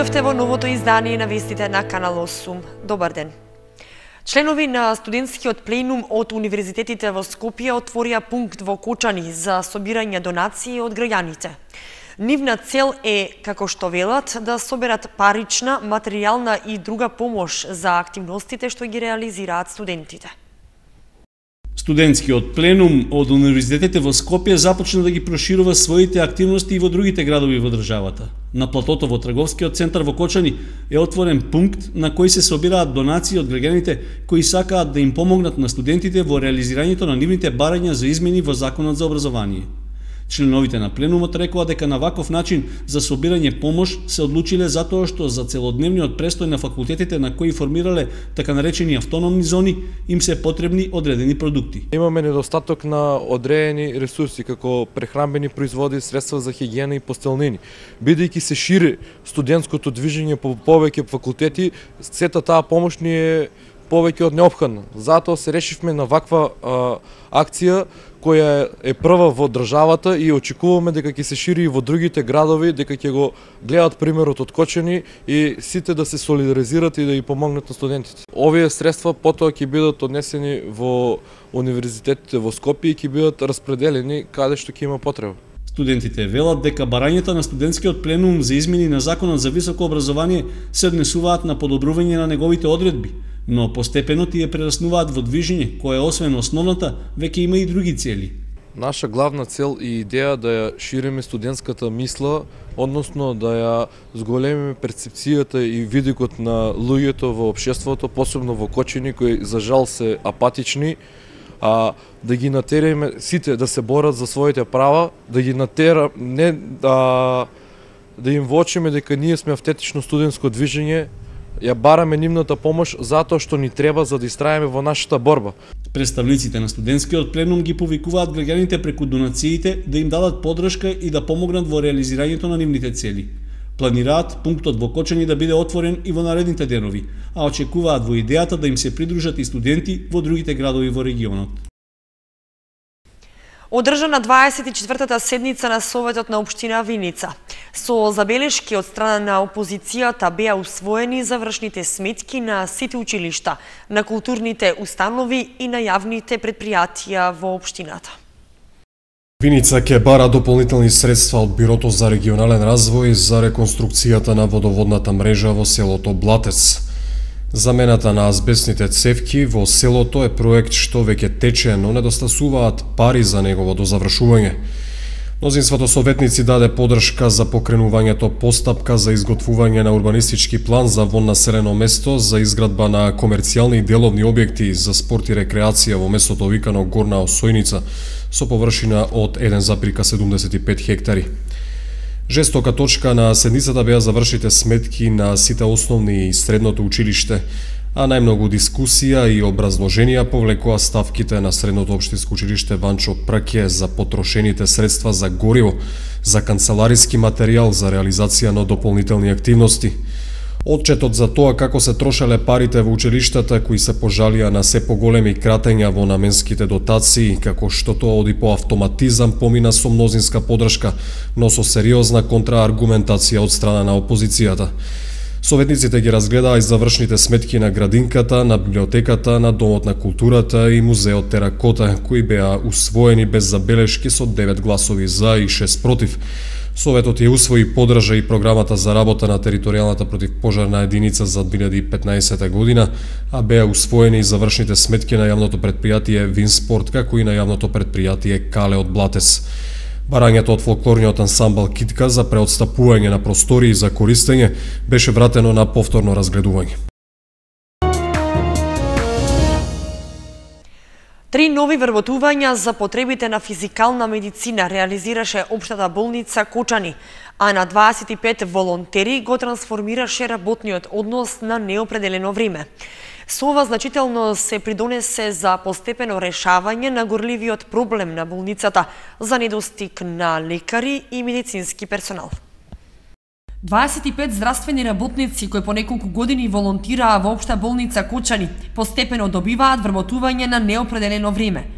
Дојдовте во новото издание на вестите на Канал 8. Добар ден. Членови на студентскиот пленум од универзитетите во Скопје отворија пункт во Кочани за собирање донации од граѓаните. Нивна цел е, како што велат, да соберат парична, материјална и друга помош за активностите што ги реализираат студентите. Студентскиот пленум од универзитетите во Скопје започна да ги проширува своите активности и во другите градови во државата. На платото во трговскиот центар во Кочани е отворен пункт на кој се собираат донации од граѓаните кои сакаат да им помогнат на студентите во реализирањето на нивните барања за измени во Законот за образование. Членовите на пленумот рекоа дека на ваков начин за собирање помош се одлучиле затоа што за целодневниот престој на факултетите на кои формирале така наречени автономни зони им се потребни одредени продукти. Имаме недостаток на одредени ресурси како прехранбени производи, средства за хигиена и постелнини. Бидејќи се шири студентското движење по повеќе факултети, сета таа помош ни е повеќе од неопходна. Затоа се решивме на ваква акција која е прва во државата и очекуваме дека ќе се шири и во другите градови, дека ќе го гледат примерот од Кочани и сите да се солидаризират и да ги помогнат на студентите. Овие средства потоа ќе бидат однесени во универзитетите во Скопје и ќе бидат распределени каде што ќе има потреба. Студентите велат дека барањата на студентскиот пленум за измени на Законот за високо образование се однесуваат на подобрување на неговите одредби, но постепено тие прераснуваат во движење кое освен основната веќе има и други цели. Наша главна цел и идеја да ја шириме студентската мисла, односно да ја зголемиме перцепцијата и видикот на луѓето во општеството, посебно во Кочани кои за жал се апатични, да ги натераме сите да се борат за своите права, да ги натераме да им воочиме дека ние сме автентично студентско движење, ја бараме нивната помош затоа што ни треба за да истраеме во нашата борба. Представниците на студентскиот пленум ги повикуваат граѓаните преку донациите да им дадат подршка и да помогнат во реализирањето на нивните цели. Планираат пунктот во Кочани да биде отворен и во наредните денови, а очекуваат во идејата да им се придружат и студенти во другите градови во регионот. Одржана 24-та седница на Советот на општина Виница. Со забелешки од страна на опозицијата беа усвоени завршните сметки на сите училишта, на културните установи и на јавните предпријатија во општината. Виница ќе бара дополнителни средства од Бирото за регионален развој за реконструкцијата на водоводната мрежа во селото Блатец. Замената на азбестните цевки во селото е проект што веќе тече, но недостасуваат пари за неговото завршување. Мнозинството советници даде подршка за покренувањето постапка за изготвување на урбанистички план за во населено место за изградба на комерцијални и деловни објекти за спорт и рекреација во местото викано Горна Осојница со површина од 1,75 хектари. Жестока точка на седницата беа завршите сметки на сите основни и средното училиште, а најмногу дискусија и образложенија повлекоа ставките на средното општинско училиште Ванчо Праќе за потрошените средства за гориво, за канцелариски материјал за реализација на дополнителни активности. Отчетот за тоа како се трошеле парите во училиштата кои се пожалија на се поголеми кратења во наменските дотации, како што тоа оди по автоматизам помина со мнозинска подршка, но со сериозна контрааргументација од страна на опозицијата. Советниците ги разгледаа и завршните сметки на градинката, на библиотеката, на Домот на културата и музеот Теракота, кои беа усвоени без забелешки со 9 гласови за и 6 против. Советот ја усвои подржа и програмата за работа на територијалната противпожарна единица за 2015 година, а беа усвоени и завршните сметки на јавното предпријатие Винспорт, како и на јавното предпријатие Кале од Блатец. Барањето од фолклорниот ансамбл Китка за преотстапување на простории за користење беше вратено на повторно разгледување. 3 нови вработувања за потребите на физикална медицина реализираше општата болница Кочани, а на 25 волонтери го трансформираше работниот однос на неопределено време. Со ова значително се придонесе за постепено решавање на горливиот проблем на болницата за недостиг на лекари и медицински персонал. 25 здравствени работници кои по неколку години волонтираа во општа болница Кочани постепено добиваат вработување на неопределено време.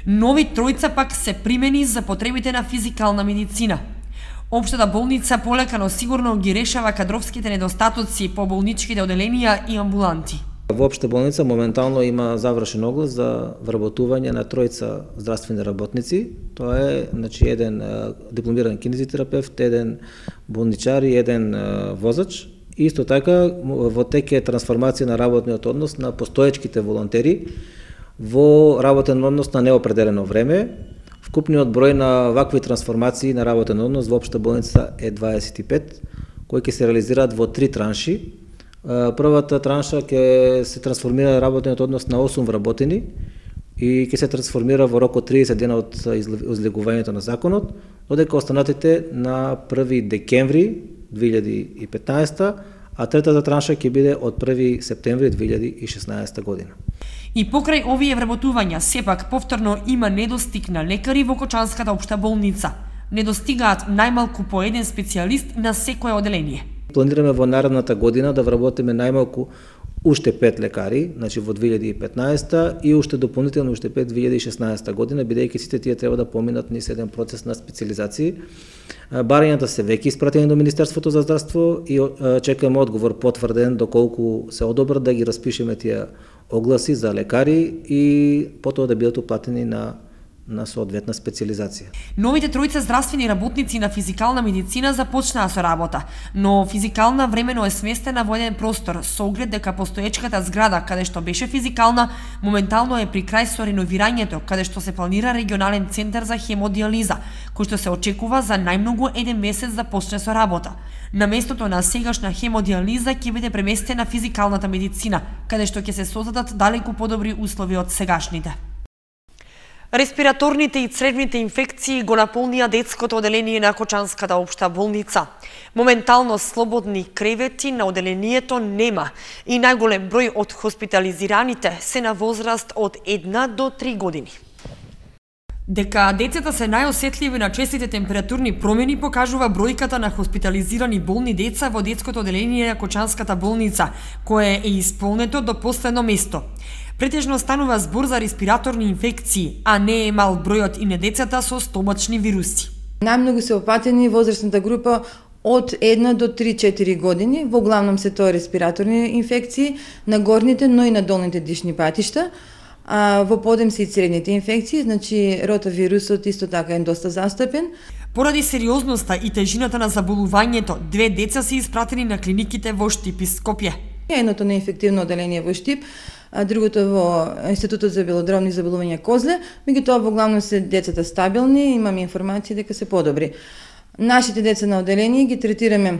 Нови тројца пак се примени за потребите на физикална медицина. Општата болница полека но сигурно ги решава кадровските недостатоци по болничките оделенија и амбуланти. Во Општа болница моментално има завршен оглас за вработување на тројца здравствени работници. Тоа е еден дипломиран кинезитерапевт, еден болничар и еден возач. Исто така во тек е трансформација на работниот однос на постоечките волонтери во работен однос на неопределено време. Вкупниот број на вакви трансформации на работен однос во Општа болница е 25, кои ќе се реализираат во 3 транши. Првата транша ќе се трансформира работниот однос на 8 вработени и ќе се трансформира во рок од 30 дена од излегувањето на законот, додека останатите на 1 декември 2015, а третата транша ќе биде од 1 септември 2016 година. И покрај овие вработувања, сепак повторно има недостиг на лекари во Кочанската општа болница. Недостигаат најмалку по еден специјалист на секое оделение. Планираме во наредната година да вработиме најмалку уште 5 лекари, во 2015 и уште дополнително уште 5 2016 година, бидејќи сите тие треба да поминат низ еден процес на специализации. Барањата се веќе испратени до Министерството за здравство и чекаме одговор потврден доколку се одобрат да ги распишеме тие огласи за лекари и потоа да бидат уплатени на соодветна специализација. Новите тројца здравствени работници на физикална медицина започнаа со работа, но физикална времено е сместена во еден простор со оглед дека постоечката зграда каде што беше физикална моментално е при крај со реновирањето, каде што се планира регионален центар за хемодиализа, кој што се очекува за најмногу еден месец да почне со работа. На местото на сегашна хемодиализа ќе биде преместена физикалната медицина, каде што ќе се создадат далеку подобри услови од сегашните. Респираторните и цревните инфекции го наполнија детското оделение на Кочанската општа болница. Моментално слободни кревети на оделението нема и најголем број од хоспитализираните се на возраст од 1 до 3 години. Дека децата се најосетливи на честите температурни промени покажува бројката на хоспитализирани болни деца во детското оделение на Кочанската болница, кое е исполнето до последно место. Претежно станува збор за респираторни инфекции, а не е мал бројот и на децата со стомачни вируси. Најмногу се опатени возрастната група од 1 до 3-4 години, во главном се тоа респираторни инфекции на горните, но и на долните дишни патишта. Во подем се и цревните инфекции, ротавирусот исто така е доста застапен. Поради сериозноста и тежината на заболувањето, 2 деца се испратени на клиниките во Штип и Скопје. Едното на инфективно оделение во Штип, а другото во Институтот за белодробни заболувања Козле, меѓутоа во главно се децата стабилни, имаме информации дека се подобри. Нашите деца на оделение ги третираме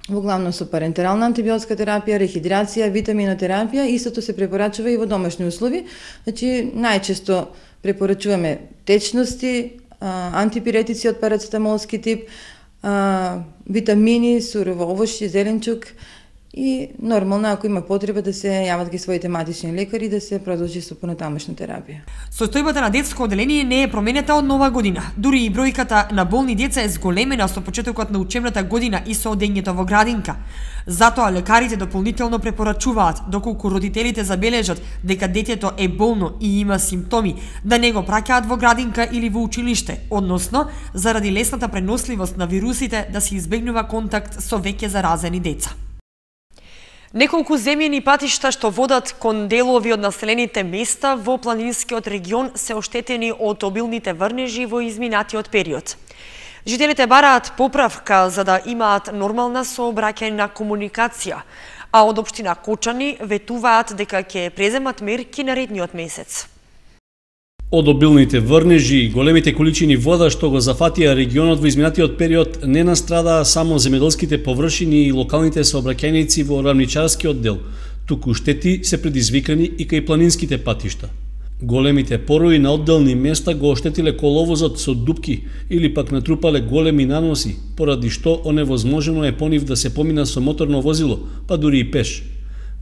во главно со парентерална антибиотска терапија, рехидрација, витаминотерапија, истото се препорачува и во домашни услови. Најчесто препорачуваме течности, антипиретици од парацетамолски тип, витамини, сурово овошје, зеленчук и нормално ако има потреба да се јават ги своите матични лекари да се продолжи со понатамошна терапија. Состојбата на детско оделение не е променета од нова година. Дури и бројката на болни деца е зголемена со почетокот на учебната година и со одењето во градинка. Затоа лекарите дополнително препорачуваат, доколку родителите забележат дека детето е болно и има симптоми, да не го праќаат во градинка или во училиште, односно, заради лесната преносливост на вирусите да се избегнува контакт со веќе заразени деца. Неколку земјени патишта што водат кон делови од населените места во планинскиот регион се оштетени од обилните врнежи во изминатиот период. Жителите бараат поправка за да имаат нормална сообраќајна комуникација, а од општина Кочани ветуваат дека ќе преземат мерки наредниот месец. Од обилните врнежи и големите количини вода што го зафатија регионот во изминатиот период не настрадаа само земјоделските површини и локалните сообраќајници во рамничарскиот дел, туку штети се предизвикани и кај планинските патишта. Големите порови на одделни места го оштетиле коловозот со дупки или пак натрупале големи наноси, поради што оневозможено е по нив да се помина со моторно возило, па дури и пеш.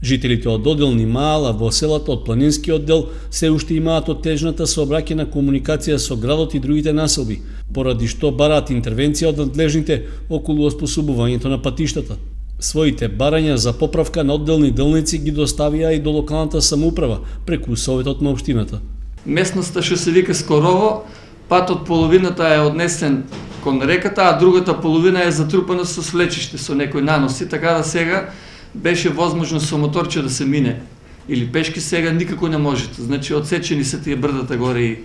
Жителите од одделни маала во селата од планинскиот дел се уште имаат оттежната сообраќајна комуникација со градот и другите населби, поради што бараат интервенција од надлежните околу оспособувањето на патиштата. Своите барања за поправка на одделни делници ги доставија и до локалната самоуправа преку советот на општината. Местноста што се вика Скорово патот половината е однесен кон реката, а другата половина е затрупана со влечиште, со некои наноси, така да сега беше возможно со моторче да се мине. Или пешки, сега никако не можете. Значи одсечени се тие брдата горе и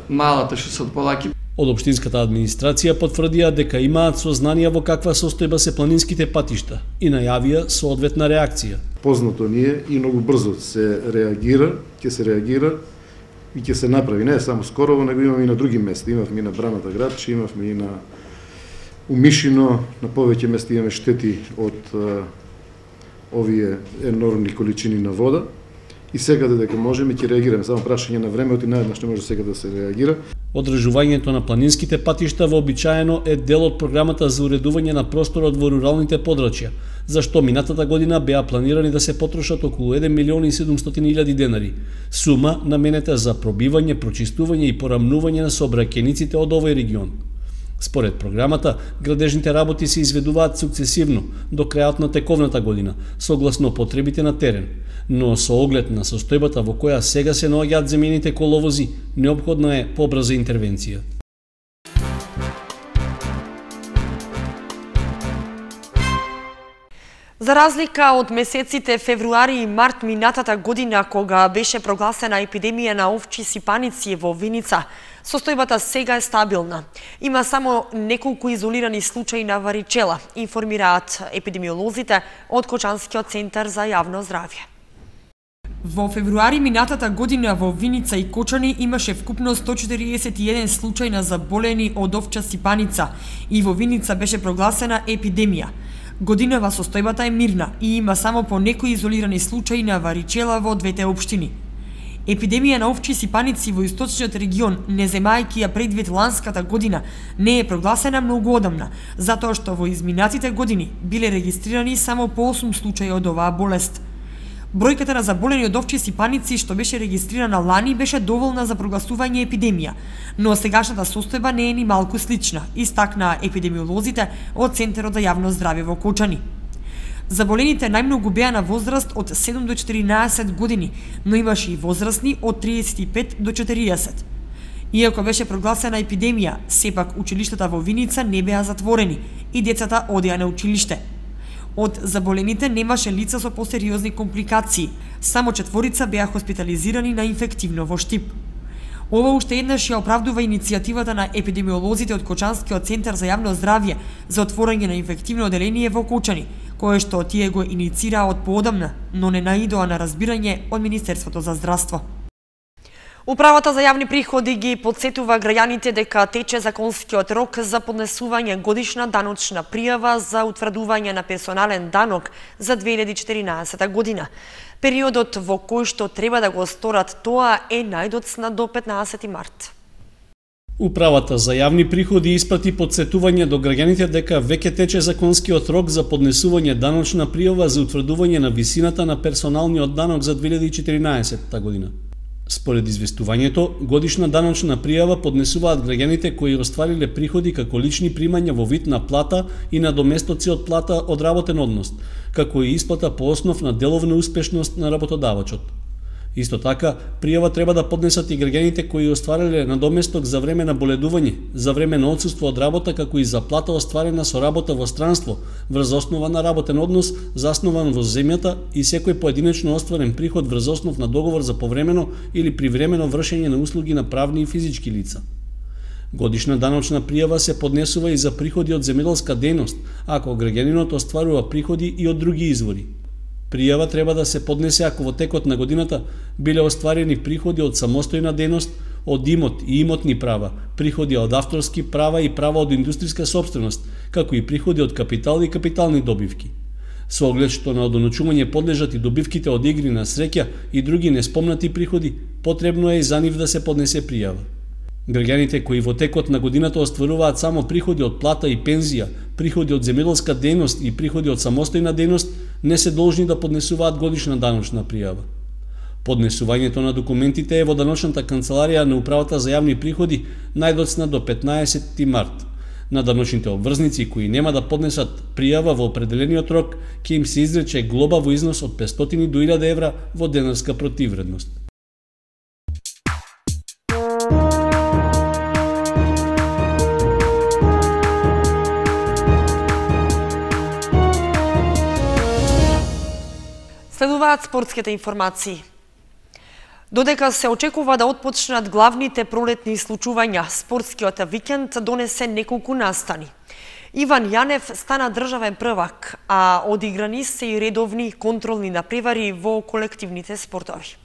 малата што се од Полаки. Од општинската администрација потврдија дека имаат сознание во каква состојба се планинските патишта и најавија соодветна реакција. Познато ни е и многу брзо се реагира, ќе се реагира и ќе се направи. Не е само Скорово, него имаме и на други места. Имавме и на Браната Градче, имавме и на Умишино, на повеќе места имаме штети од овие енормни количини на вода. И секаде дека можеме ќе реагираме, само прашање на времето и наеднаш не може сега да се реагира. Одржувањето на планинските патишта вообичаено е дел од програмата за уредување на просторот во руралните подрачја, за што минатата година беа планирани да се потрошат околу 1.700.000 денари, сума наменета за пробивање, прочистување и порамнување на сообраќајниците од овој регион. Според програмата, градежните работи се изведуваат сукцесивно до крајот на тековната година, согласно потребите на терен, но со оглед на состојбата во која сега се наоѓаат земјените коловози, неопходна е побрза интервенција. За разлика од месеците февруари и март минатата година, кога беше прогласена епидемија на овчи сипаници во Виница, состојбата сега е стабилна. Има само неколку изолирани случаи на варичела, информираат епидемиолозите од Кочанскиот центар за јавно здравје. Во февруари минатата година во Виница и Кочани имаше вкупно 141 случаи на заболени од овча сипаница и во Виница беше прогласена епидемија. Годинава состојбата е мирна и има само по некои изолирани случаи на варичела во двете општини. Епидемија на овчи сипаници во источниот регион, не земајќи ја предвид ланската година, не е прогласена многу одамна, затоа што во изминатите години биле регистрирани само по 8 случаи од оваа болест. Бројката на заболени од овчи сипаници што беше регистрирана лани беше доволна за прогласување епидемија, но сегашната состојба не е ни малку слична, истакнаа епидемиолозите од Центарот за јавно здравје во Кочани. Заболените најмногу беа на возраст од 7 до 14 години, но имаше и возрастни од 35 до 40. Иако беше прогласена епидемија, сепак училиштата во Виница не беа затворени и децата одеа на училиште. Од заболените немаше лица со посериозни компликации, само 4 беа хоспитализирани на инфективно во Штип. Ова уште еднаш ја оправдува иницијативата на епидемиолозите од Кочанскиот центар за јавно здравје за отворање на инфективно оделение во Кочани, кое што тие го иницираа од поодамна, но не наидоа на разбирање од Министерството за здравство. Управата за јавни приходи ги подсетува граѓаните дека тече законскиот рок за поднесување годишна даночна пријава за утврдување на персонален данок за 2014 година. Периодот во кој што треба да го сторат тоа е најдоцна до 15 март. Управата за јавни приходи испрати подсетување до граѓаните дека веќе тече законскиот рок за поднесување даночна пријава за утврдување на висината на персоналниот данок за 2014 година. Според известувањето, годишна даночна пријава поднесуваат граѓаните кои оствариле приходи како лични примања во вид на плата и надоместоци од плата од работен однос, како и исплата по основ на деловна успешност на работодавачот. Исто така, пријава треба да поднесат и граѓаните кои оствариле надоместок за време на боледување, за време на отсуство од работа, како и за плата остварена со работа во странство, врз основа на работен однос заснован во земјата и секој поединечно остварен приход врз основ на договор за повремено или привремено вршење на услуги на правни и физички лица. Годишна даночна пријава се поднесува и за приходи од земјоделска дејност, ако граѓанинот остварува приходи и од други извори. Пријава треба да се поднесе ако во текот на годината биле остварени приходи од самостојна дејност, од имот и имотни права, приходи од авторски права и права од индустријска сопственост, како и приходи од капитал и капитални добивки. Со оглед што на одоночување подлежат и добивките од игри на среќа и други неспомнати приходи, потребно е и за нив да се поднесе пријава. Граѓаните кои во текот на годината остваруваат само приходи од плата и пензија, приходи од земјоделска дејност и приходи од самостојна дејност, не се должни да поднесуваат годишна даночна пријава. Поднесувањето на документите е во даночната канцеларија на Управата за јавни приходи најдоцна до 15 март. На даночните обврзници кои нема да поднесат пријава во определениот рок, ќе им се изрече глоба во износ од 500 до 1000 евра во денарска противредност. Следуваат спортските информации. Додека се очекува да отпочнат главните пролетни случувања, спортскиот викенд донесе неколку настани. Иван Јанев стана државен првак, а одиграни се и редовни контролни напревари во колективните спортови.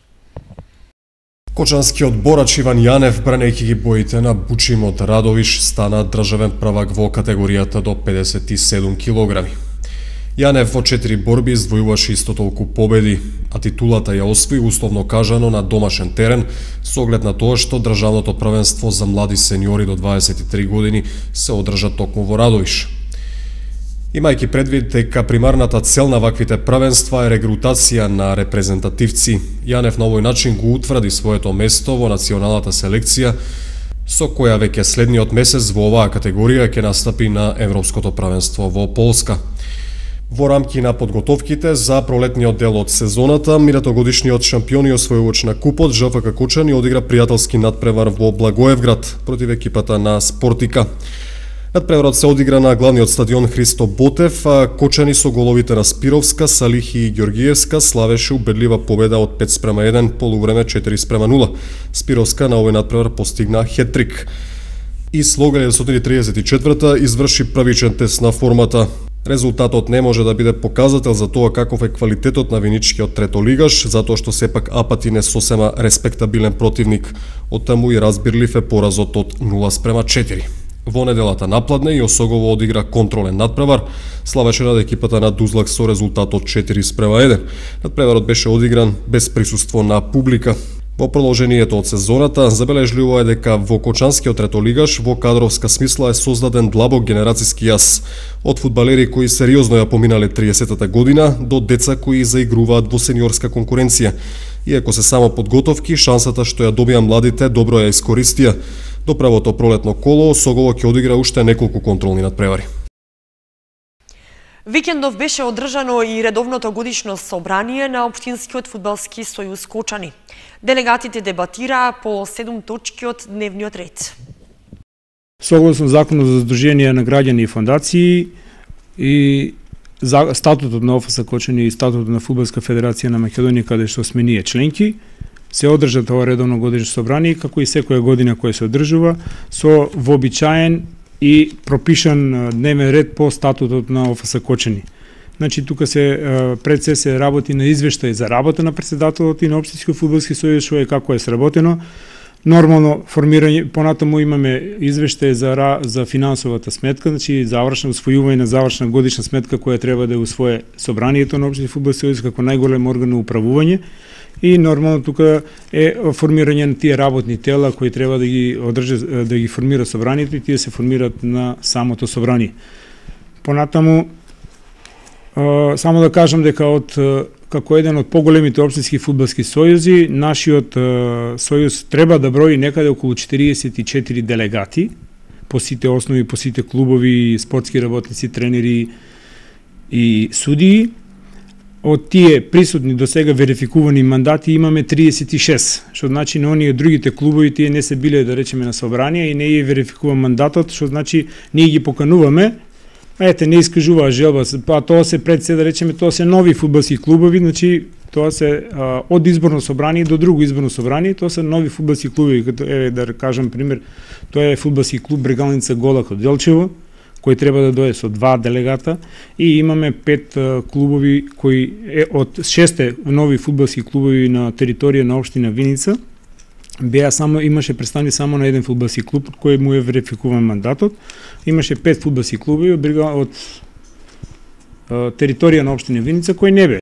Кочанскиот борач Иван Јанев, бранејќи ги боите на Бучимот Радовиш, стана државен првак во категоријата до 57 килограми. Јанев во 4 борби извојуваше исто толку победи, а титулата ја освои условно кажано на домашен терен, со оглед на тоа што државното првенство за млади сениори до 23 години се одржа токму во Радовиш. Имајќи предвид дека примарната цел на ваквите првенства е регрутација на репрезентативци, Јанев на овој начин го утврди своето место во националната селекција, со која веќе следниот месец во оваа категорија ќе настапи на Европското првенство во Полска. Во рамки на подготовките за пролетниот дел од сезоната, минатогодишниот шампион и освојувач на купот ЖФК Кочани одигра пријателски надпревар во Благоевград против екипата на Спортика. Надпреварот се одигра на главниот стадион Христо Ботев, а Кочани со головите на Спировска, Салихи и Ѓоргиевска славеше убедлива победа од 5:1, полувреме 4:0. Спировска на овој надпревар постигна хеттрик. И Слога 1934 изврши првичен тест на формата. Резултатот не може да биде показател за тоа каков е квалитетот на виничкиот третолигаш, затоа што сепак Апатин е сосема респектабилен противник. Оттаму и разбирлив е поразот од 0:4. Во неделата напладне и Осогово одигра контролен надпревар, славеше над екипата на Дузлак со резултат од 4:1. Надпреварот беше одигран без присуство на публика. Во продолжението од сезоната, забележливо е дека во Кочанскиот третолигаш во кадровска смисла е создаден длабок генерацијски јас, од фудбалери кои сериозно ја поминале 30-та година до деца кои заигруваат во сениорска конкуренција. Иако се само подготовки, шансата што ја добија младите добро ја искористија. До правото пролетно коло Согово ќе одигра уште неколку контролни надпревари. Викендов беше одржано и редовното годишно собрание на Општинскиот фудбалски сојуз Кочани. Делегатите дебатираа по 7 точки од дневниот ред. Согласно Законот за Сдруженија на граѓани и фондации и статутот на ОФС Кочани и статутот на Фудбалска федерација на Македонија, каде што сме ние членки, се одржа тоа редовно годишно собрание, како и секоја година која се одржува, со вообичаен и пропишан дневен ред по статутот на ОФС Кочани. Значи, тука пред се работи на извештај за работа на председателот и на Општинскиот фудбалски сојуз, што е како е сработено. Нормално формирање, понатаму имаме извештај за финансовата сметка, значи завршно усвојување на завршна годишна сметка која треба да усвое собранието на Општински фудбалски сојуз како најголем орган на управување. И нормално тука е формирање на тие работни тела кои треба да ги одржат, да ги формира собранието и тие се формираат на самото собрание. Понатаму само да кажам дека како еден од поголемите општински фудбалски сојузи, нашиот сојуз треба да брои некаде околу 44 делегати по сите основи, по сите клубови, спортски работници, тренери и судии. Од тие присутни до сега верификувани мандати имаме 36, што значи на оние другите клубови тие не се биле, да речеме, на собрание и не е верификуван мандатот, што значи ние ги покануваме, не искажуваа желба, па тоа се пред се, да речеме, тоа се нови фудбалски клубови, значи тоа се од изборно собрание до друго изборно собрание, тоа се нови фудбалски клубови, като да кажам пример, тоа е фудбалски клуб Брегалница Голак од Делчево, кој треба да дое со 2 делегата, и имаме 5 клубови кои од 6 нови фудбалски клубови на територија на општина Виница. Имаше представени само на еден фудбалски клуб кој му е верификуван мандатот. Имаше 5 фудбалски клубови од територија на општина Виница кој не бе.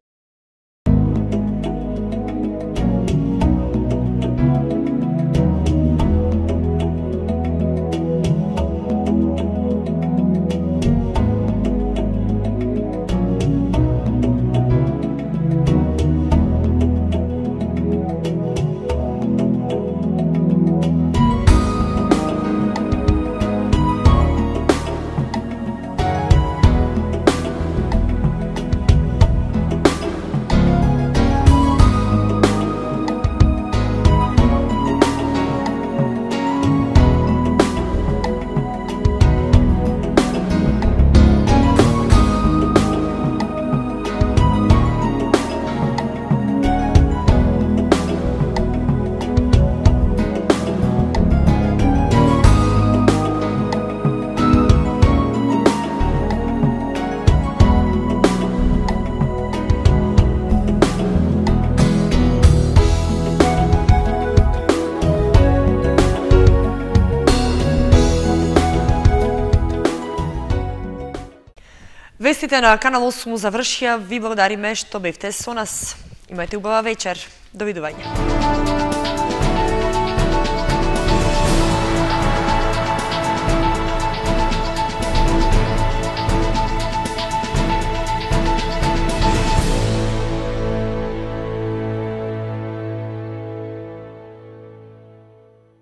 Вестите на Канал 8 завршија. Ви благодариме што бевте со нас. Имајте убава вечер. Довидување.